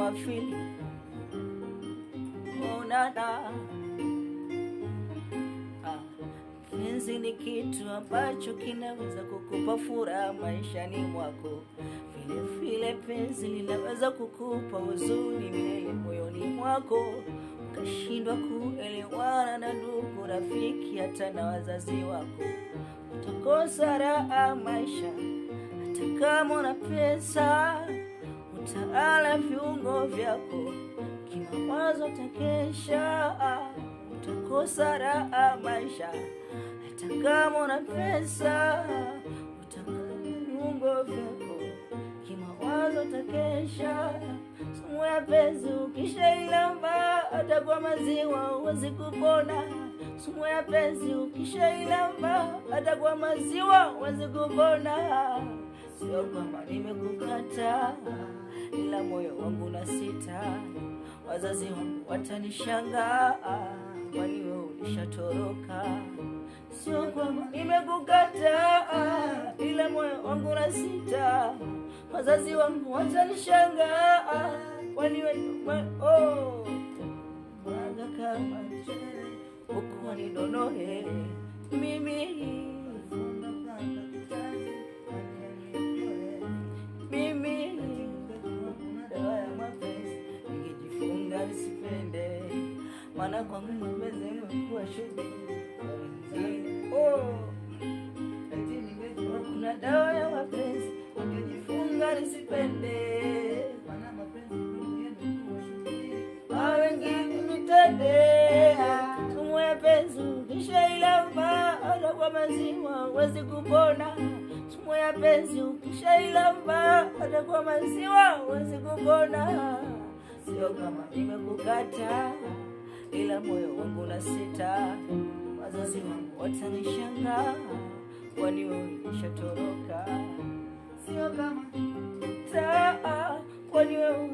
wafili onana. Penzi ni kitu ambacho kinaweza kukupa furaha maishani mwako. Vile vile penzi linaweza kukupa huzuni milele moyoni mwako. Ukashindwa kuelewana na ndugu, rafiki, hata na wazazi wako. Utakosa raha maisha hata kama una pesa. Utaala viungo vyako kimawazo, utakesha. Utakosa raha maisha hata kama una pesa. Utaala viungo vyako kimawazo, utakesha. Sumu ya penzi ukishailamba hata kwa maziwa huwezi kupona. Sumu ya penzi ukishailamba hata kwa maziwa huwezi kupona. Sio kwamba nimekukata, ila moyo wangu unasita. Wazazi wangu watanishangaa, kwani wewe ulishatoroka. Sio kwamba nimekukata, ila moyo wangu unasita. Wazazi wangu watanishangaa, kwani wewe mwanga kama chere uko nidonohe mimi. Nisipende, maana kwangu mapenzi yamekuwa shughuli. Kuna dawa ya mapenzi, ningejifunga nisipende, maana mapenzi yamekuwa shughuli. Wengine nitende, sumu ya penzi ukishailamba hata kwa maziwa huwezi kupona. Sumu ya penzi ukishailamba hata kwa maziwa huwezi kupona. Sio kama nimekukata, ila moyo wangu unasita. Wazazi wangu watanishangaa, kwani wewe ulishatoroka. Sio kama kwani wewe